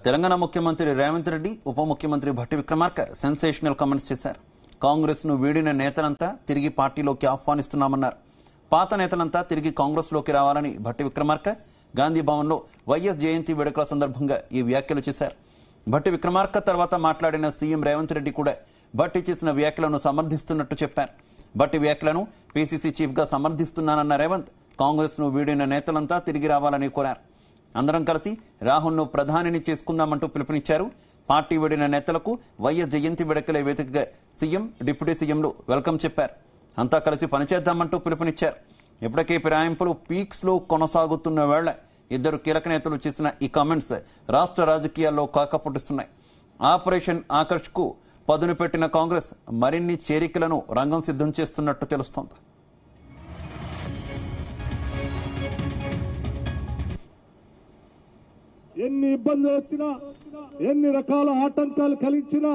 తెలంగాణ ముఖ్యమంత్రి రేవంత్ రెడ్డి ఉప ముఖ్యమంత్రి భట్టి విక్రమార్క సెన్సేషనల్ కామెంట్స్ చేశారు. కాంగ్రెస్ ను వీడిన నేతలంతా తిరిగి పార్టీలోకి ఆహ్వానిస్తున్నామన్నారు. పాత నేతలంతా తిరిగి కాంగ్రెస్ లోకి రావాలని భట్టి విక్రమార్క గాంధీ భవన్ లో వైఎస్ జయంతి వేడుకల సందర్భంగా ఈ వ్యాఖ్యలు చేశారు. భట్టి విక్రమార్క తర్వాత మాట్లాడిన సీఎం రేవంత్ రెడ్డి కూడా భట్టి చేసిన వ్యాఖ్యలను సమర్థిస్తున్నట్టు చెప్పారు. భట్టి వ్యాఖ్యలను పీసీసీ చీఫ్ గా సమర్థిస్తున్నానన్న రేవంత్ కాంగ్రెస్ ను వీడిన నేతలంతా తిరిగి రావాలని కోరారు. అందరం కలిసి రాహుల్ ను ప్రధానిని చేసుకుందామంటూ పిలుపునిచ్చారు. పార్టీ వీడిన నేతలకు వైఎస్ జయంతి వేడుకల వేదికగా సీఎం డిప్యూటీ సీఎంలు వెల్కమ్ చెప్పారు. అంతా కలిసి పనిచేద్దామంటూ పిలుపునిచ్చారు. ఇప్పటికే ఫిరాయింపులు పీక్స్ లో కొనసాగుతున్న వేళ ఇద్దరు కీలక నేతలు చేసిన ఈ కామెంట్స్ రాష్ట్ర రాజకీయాల్లో కాకపుట్టిస్తున్నాయి. ఆపరేషన్ ఆకర్ష్ కు పదును పెట్టిన కాంగ్రెస్ మరిన్ని చేరికలను రంగం సిద్ధం చేస్తున్నట్టు తెలుస్తోంది. ఎన్ని ఇబ్బందులు వచ్చినా, ఎన్ని రకాల ఆటంకాలు కలిగించినా,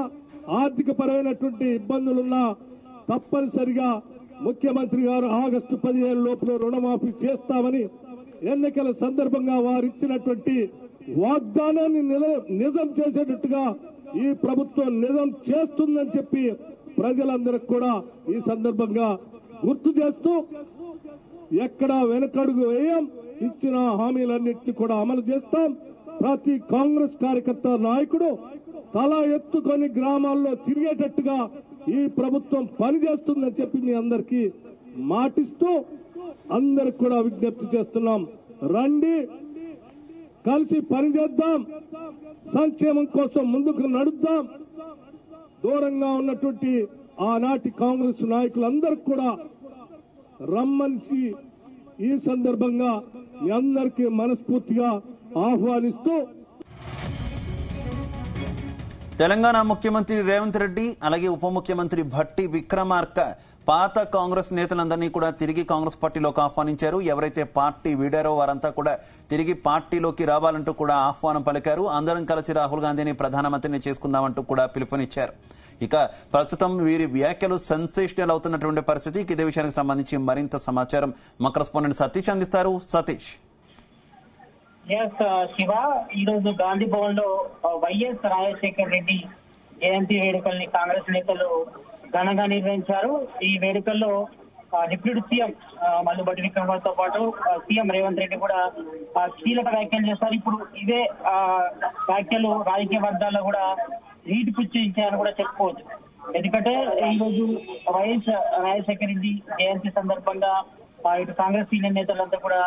ఆర్థిక పరమైనటువంటి ఇబ్బందులున్నా తప్పనిసరిగా ముఖ్యమంత్రి గారు ఆగస్టు 15 లోపల రుణమాఫీ చేస్తామని ఎన్నికల సందర్భంగా వారు ఇచ్చినటువంటి వాగ్దానాన్ని నిజం చేసేటట్టుగా ఈ ప్రభుత్వం నిజం చేస్తుందని చెప్పి ప్రజలందరికీ కూడా ఈ సందర్భంగా గుర్తు చేస్తూ ఎక్కడా వెనకడుగు వేయం, ఇచ్చిన హామీలన్నింటినీ కూడా అమలు చేస్తాం. ప్రతి కాంగ్రెస్ కార్యకర్త నాయకుడు తల ఎత్తుకొని గ్రామాల్లో తిరిగేటట్టుగా ఈ ప్రభుత్వం పనిచేస్తుందని చెప్పి మీ అందరికీ మాటిస్తూ అందరికి కూడా విజ్ఞప్తి చేస్తున్నాం. రండి, కలిసి పనిచేద్దాం, సంక్షేమం కోసం ముందుకు నడుద్దాం. దూరంగా ఉన్నటువంటి ఆనాటి కాంగ్రెస్ నాయకులందరికీ కూడా రమ్మనిసి ఈ సందర్భంగా మీ అందరికీ మనస్ఫూర్తిగా ఆహ్వానిస్తూ తెలంగాణ ముఖ్యమంత్రి రేవంత్ రెడ్డి అలాగే ఉప ముఖ్యమంత్రి భట్టి విక్రమార్క పాత కాంగ్రెస్ నేతలందరినీ కూడా తిరిగి కాంగ్రెస్ పార్టీలోకి ఆహ్వానించారు. ఎవరైతే పార్టీ వీడారో వారంతా కూడా తిరిగి పార్టీలోకి రావాలంటూ కూడా ఆహ్వానం పలికారు. అందరం కలిసి రాహుల్ గాంధీని ప్రధానమంత్రిని చేసుకుందామంటూ కూడా పిలుపునిచ్చారు. ఇక ప్రస్తుతం వీరి వ్యాఖ్యలు సెన్సేషనల్ అవుతున్నటువంటి పరిస్థితి. ఇదే విషయానికి సంబంధించి మరింత సమాచారం మా కరెస్పాండెంట్ సతీష్ అందిస్తారు. సతీష్. శివ, ఈ రోజు గాంధీ భవన్ లో వైఎస్ రాజశేఖర్ రెడ్డి జయంతి వేడుకల్ని కాంగ్రెస్ నేతలు ఘనంగా నిర్వహించారు. ఈ వేడుకల్లో డిప్యూటీ సీఎం మల్లు భట్టి విక్రమార్కతో పాటు సీఎం రేవంత్ రెడ్డి కూడా కీలక వ్యాఖ్యలు చేస్తారు. ఇప్పుడు ఇవే వ్యాఖ్యలు రాజకీయ వర్గాల్లో కూడా రీతి పుచ్చించారని కూడా చెప్పుకోవచ్చు. ఎందుకంటే ఈ రోజు వైఎస్ రాజశేఖర్ రెడ్డి జయంతి సందర్భంగా ఇటు కాంగ్రెస్ సీనియర్ నేతలంతా కూడా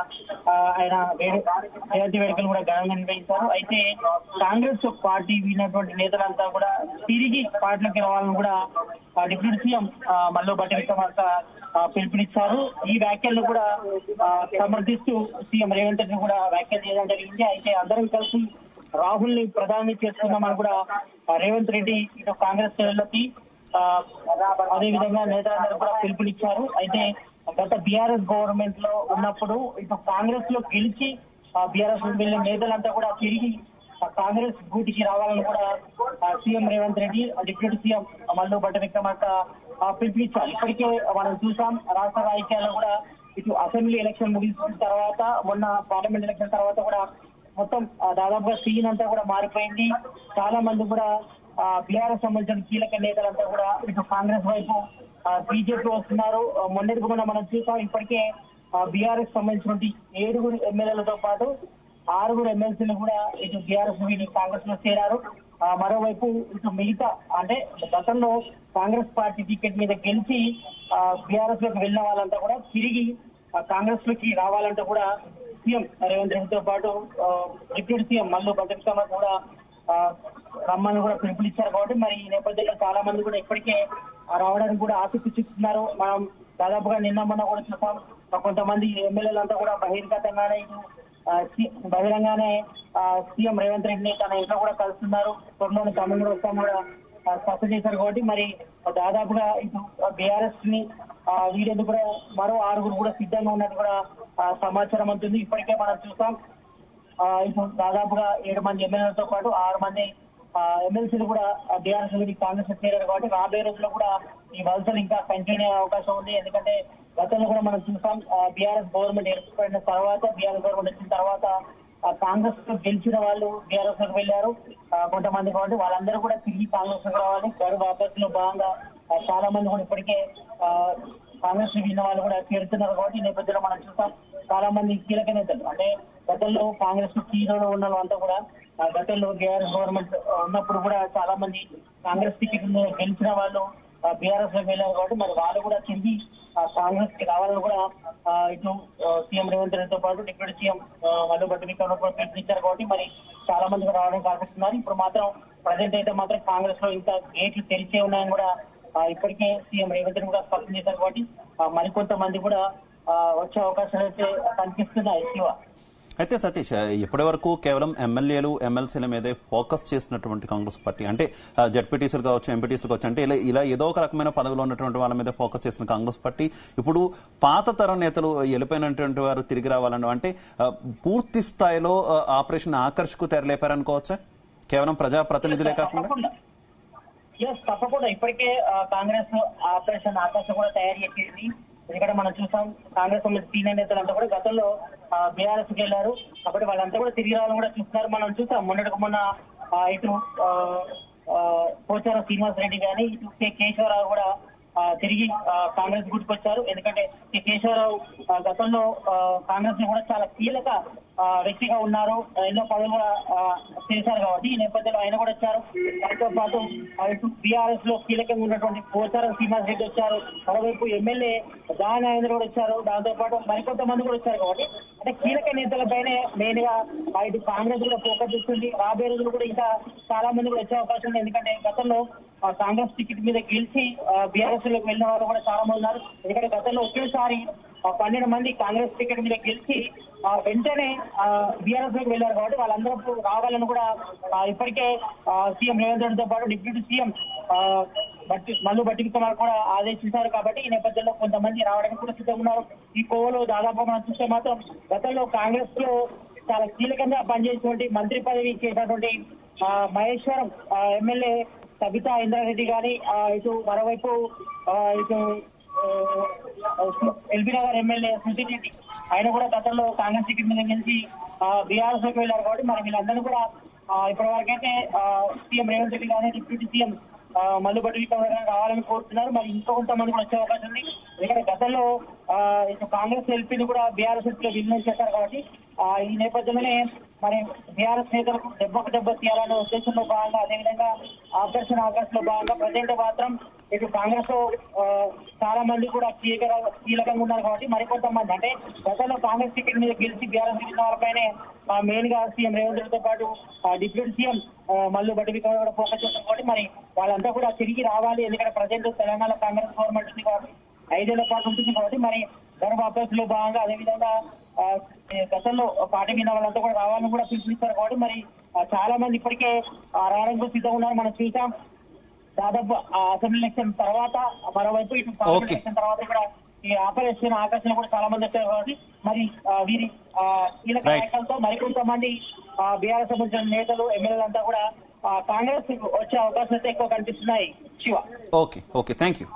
ఆయన జయంతి వేడుకలు కూడా ఘనంగా నిర్వహించారు. అయితే కాంగ్రెస్ పార్టీ విన్నటువంటి నేతలంతా కూడా తిరిగి పార్టీలోకి రావాలని కూడా డిప్యూటీ సీఎం మల్లు భట్టి విక్రమార్క పిలుపునిచ్చారు. ఈ వ్యాఖ్యలను కూడా సమర్థిస్తూ సీఎం రేవంత్ రెడ్డి కూడా వ్యాఖ్యలు చేయడం జరిగింది. అయితే అందరం కలిసి రాహుల్ ని ప్రధాని చేసుకున్నామని కూడా రేవంత్ రెడ్డి ఇటు కాంగ్రెస్ శ్రేణులకి అదేవిధంగా నేతలందరూ కూడా పిలుపునిచ్చారు. అయితే గత బీఆర్ఎస్ గవర్నమెంట్ లో ఉన్నప్పుడు ఇటు కాంగ్రెస్ లో గెలిచి బీఆర్ఎస్ వెళ్లిన నేతలంతా కూడా తిరిగి కాంగ్రెస్ గూటికి రావాలని కూడా CM Revanth Reddy deputy CM Mallu Bhatti Vikramarka పిలుపునిచ్చారు. ఇప్పటికే మనం చూసాం రాష్ట్ర రాజకీయాల్లో కూడా ఇటు అసెంబ్లీ ఎలక్షన్ ముగిసిన తర్వాత, మొన్న పార్లమెంట్ ఎలక్షన్ తర్వాత కూడా మొత్తం దాదాపుగా సీన్ అంతా కూడా మారిపోయింది. చాలా మంది కూడా బీఆర్ఎస్ సంబంధించిన కీలక నేతలంతా కూడా ఇటు కాంగ్రెస్ వైపు బీజేపీ వస్తున్నారు. మొన్నటికి మనం చూసాం. ఇప్పటికే బీఆర్ఎస్ సంబంధించినటువంటి 7 ఎమ్మెల్యేలతో పాటు 6 ఎమ్మెల్సీలు కూడా ఇటు బీఆర్ఎస్ వీడి కాంగ్రెస్ లో చేరారు. మరోవైపు ఇటు మిగతా అంటే గతంలో కాంగ్రెస్ పార్టీ టికెట్ మీద గెలిచి బీఆర్ఎస్ లోకి వెళ్ళిన వాళ్ళంతా కూడా తిరిగి కాంగ్రెస్ లోకి రావాలంటే కూడా సీఎం రేవంత్ రెడ్డితో పాటు డిప్యూటీ సీఎం మల్లు భట్టి విక్రమార్క కూడా రమ్మని కూడా పిలుపునిచ్చారు. కాబట్టి మరి ఈ నేపథ్యంలో చాలా మంది కూడా ఇప్పటికే రావడానికి కూడా ఆసక్తి చూపుతున్నారు. మనం దాదాపుగా నిన్న మొన్న కూడా చూసాం. కొంతమంది ఎమ్మెల్యేలంతా కూడా బహిరంగానే సీఎం రేవంత్ రెడ్డిని తన ఇంట్లో కూడా కలుస్తున్నారు. త్వరలోని తమిళ వస్తాం కూడా స్పష్టం చేశారు. కాబట్టి మరి దాదాపుగా ఇటు బీఆర్ఎస్ ని వీడేందుకు కూడా మరో 6 కూడా సిద్ధంగా ఉన్నట్టు కూడా సమాచారం అవుతుంది. ఇప్పటికే మనం చూసాం. ఇప్పుడు దాదాపుగా 7 మంది ఎమ్మెల్యేలతో పాటు 6 మంది ఎమ్మెల్సీలు కూడా బీఆర్ఎస్ వీడికి కాంగ్రెస్ చేరారు. కాబట్టి రాబోయే రోజుల్లో కూడా ఈ వలసలు ఇంకా కంటిన్యూ అయ్యే అవకాశం ఉంది. ఎందుకంటే గతంలో కూడా మనం చూసాం బీఆర్ఎస్ గవర్నమెంట్ ఏర్పడిన తర్వాత, బీఆర్ఎస్ గవర్నమెంట్ వచ్చిన తర్వాత కాంగ్రెస్ లో గెలిచిన వాళ్ళు బీఆర్ఎస్ లోకి వెళ్ళారు కొంతమంది, కాబట్టి వాళ్ళందరూ కూడా తిరిగి కాంగ్రెస్ లోకి రావాలి. గడువు అభ్యర్థులు భాగంగా చాలా మంది కూడా ఇప్పటికే కాంగ్రెస్ విన్న వాళ్ళు కూడా చేరుతున్నారు. కాబట్టి ఈ నేపథ్యంలో మనం చూస్తాం చాలా మంది కీలక నేతలు, అంటే గతంలో కాంగ్రెస్ టీలో ఉన్న వాళ్ళంతా కూడా గతంలో బీఆర్ఎస్ గవర్నమెంట్ ఉన్నప్పుడు కూడా చాలా మంది కాంగ్రెస్ టికెట్ గెలిచిన వాళ్ళు బీఆర్ఎస్ లోకి వెళ్ళారు. కాబట్టి మరి వాళ్ళు కూడా తిరిగి కాంగ్రెస్ కి రావాలని కూడా ఇటు సీఎం రేవంత్ రెడ్డితో పాటు డిప్యూటీ సీఎం మల్లు భట్టి విక్రమార్క కూడా పిలుపునిచ్చారు. కాబట్టి మరి చాలా మంది కూడా రావడానికి ఆశిస్తున్నారు. ఇప్పుడు మాత్రం ప్రజెంట్ అయితే మాత్రం కాంగ్రెస్ లో ఇంకా గేట్లు తెరిచే ఉన్నాయని కూడా ఇప్పటికే సీఎం రేవంత్ రెడ్డి కూడా స్పష్టం చేశారు. కాబట్టి మరికొంతమంది కూడా వచ్చే అవకాశాలు అయితే కనిపిస్తున్నాయి. శివ, అయితే సతీష్, ఇప్పటి వరకు కేవలం ఎమ్మెల్యేలు ఎమ్మెల్సీల మీదే ఫోకస్ చేసినటువంటి కాంగ్రెస్ పార్టీ, అంటే జడ్పీటీసీలు కావచ్చు, ఎంపీటీసీలు కావచ్చు, అంటే ఇలా ఏదో ఒక రకమైన పదవిలో ఉన్నటువంటి వాళ్ళ మీద ఫోకస్ చేసిన కాంగ్రెస్ పార్టీ ఇప్పుడు పాత తరం నేతలు వెళ్ళిపోయినటువంటి వారు తిరిగి రావాలని, అంటే పూర్తి స్థాయిలో ఆపరేషన్ ఆకర్షకు తెరలేపారనుకోవచ్చా? కేవలం ప్రజాప్రతినిధులే కాకుండా తప్పకుండా ఇప్పటికే కాంగ్రెస్ ఆపరేషన్ ఆకర్ష కూడా తయారు చేసింది. ఎందుకంటే మనం చూసాం కాంగ్రెస్ సీనియర్ నేతలంతా కూడా గతంలో బీఆర్ఎస్ కి వెళ్లారు. కాబట్టి వాళ్ళంతా కూడా తిరిగి రావాలని కూడా చూస్తున్నారు. మనం చూసాం మొన్న ఇటు పోచారం శ్రీనివాస్ రెడ్డి గాని, ఇటు కేశవరావు కూడా తిరిగి కాంగ్రెస్ గుర్తుకొచ్చారు. ఎందుకంటే కేశవరావు గతంలో కాంగ్రెస్ లో కూడా చాలా కీలక వ్యక్తిగా ఉన్నారు, ఎన్నో పదవులు కూడా చేశారు. కాబట్టి ఈ నేపథ్యంలో ఆయన కూడా వచ్చారు. దాంతో పాటు ఇటు బీఆర్ఎస్ లో కీలకంగా ఉన్నటువంటి పోచారం శ్రీనివాస్ రెడ్డి వచ్చారు. మరోవైపు ఎమ్మెల్యే దానాయంద్ర కూడా వచ్చారు. దాంతో పాటు మరికొంతమంది కూడా వచ్చారు. కాబట్టి అంటే కీలక నేతలపైనే మెయిన్ గా ఇటు కాంగ్రెస్ కూడా ఫోకస్ చేస్తుంది. రాబోయే రోజులు కూడా ఇంకా చాలా మంది కూడా వచ్చే అవకాశం ఉంది. ఎందుకంటే గతంలో కాంగ్రెస్ టికెట్ మీద గెలిచి బీఆర్ఎస్ లోకి వెళ్ళిన వాళ్ళు కూడా చాలా మంది ఉన్నారు. ఎందుకంటే గతంలో ఒకేసారి 12 మంది కాంగ్రెస్ టికెట్ మీద గెలిచి వెంటనే బీఆర్ఎస్ లోకి వెళ్ళారు. కాబట్టి వాళ్ళందరూ రావాలని కూడా ఇప్పటికే సీఎం రేవంత్ రెడ్డితో పాటు డిప్యూటీ సీఎం మల్లు భట్టి విక్రమార్క కూడా ఆదేశించారు. కాబట్టి ఈ నేపథ్యంలో కొంతమంది రావడానికి కూడా సిద్ధంగా ఉన్నారు. ఈ కోవలో దాదాపు మనం చూస్తే మాత్రం గతంలో కాంగ్రెస్ లో చాలా కీలకంగా పనిచేసినటువంటి మంత్రి పదవి చేసినటువంటి మహేశ్వరం ఎమ్మెల్యే సబితా ఇంద్రారెడ్డి గాని, ఇటు మరోవైపు ఇటు ఎల్బీ నగర్ ఎమ్మెల్యే సుధీర్ రెడ్డి, ఆయన కూడా గతంలో కాంగ్రెస్ టికెట్ మీద గెలిచి బీఆర్ఎస్ లోకి వెళ్ళారు. కాబట్టి మరి వీళ్ళందరూ కూడా ఇప్పటి వరకైతే సీఎం రేవంత్ రెడ్డి గానీ, డిప్యూటీ సీఎం మల్లు భట్టి విక్రమార్క రావాలని కోరుతున్నారు. మరి ఇంకో కొంతమంది కూడా వచ్చే అవకాశం ఉంది. ఎందుకంటే గతంలో ఇటు కాంగ్రెస్ ఎల్పీని కూడా బీఆర్ఎస్ లో విలీనం చేశారు. కాబట్టి ఈ నేపథ్యంలోనే మరి బీఆర్ఎస్ నేతలకు దెబ్బ తీయాలనే ఉద్దేశంలో భాగంగా, అదేవిధంగా ఆపరేషన్ ఆకర్ష్ లో భాగంగా ప్రజెంట్ మాత్రం ఇటు కాంగ్రెస్ లో చాలా మంది కూడా కీలకంగా ఉన్నారు. కాబట్టి మరికొంతమంది అంటే గతంలో కాంగ్రెస్ టికెట్ మీద గెలిచి బీఆర్ఎస్ గెలిచిన వాళ్ళపైనే మెయిన్ గా సీఎం రేవంత్ రెడ్డితో పాటు డిప్యూటీ సీఎం మల్లు భట్టి విక్రమార్క కూడా ఫోకస్ చేస్తారు. కాబట్టి మరి వాళ్ళంతా కూడా తిరిగి రావాలి. ఎందుకంటే ప్రజెంట్ తెలంగాణ కాంగ్రెస్ గవర్నమెంట్ ఉంది కాబట్టి 5 ఏళ్ల పాటు ఉంటుంది. కాబట్టి మరి గర్భ అభ్యర్థులో భాగంగా అదేవిధంగా గతంలో పార్టీ మీద వాళ్ళంతా కూడా రావాలని కూడా పిలుపునిస్తారు. కాబట్టి మరి చాలా మంది ఇప్పటికే రావడానికి సిద్ధంగా ఉన్నారు. మనం చూసాం దాదాపు అసెంబ్లీ ఎలక్షన్ తర్వాత, మరోవైపు ఇటు పార్లమెంట్ ఎలక్షన్ తర్వాత కూడా ఈ ఆపరేషన్ ఆకర్షణ కూడా చాలా మంది వచ్చారు. కాబట్టి మరి వీరి కీలక నాయకులతో మరికొంతమంది బీఆర్ఎస్ సంబంధించిన నేతలు ఎమ్మెల్యేలంతా కూడా కాంగ్రెస్ వచ్చే అవకాశాలు అయితే ఎక్కువ కనిపిస్తున్నాయి. Shiva, okay, thank you.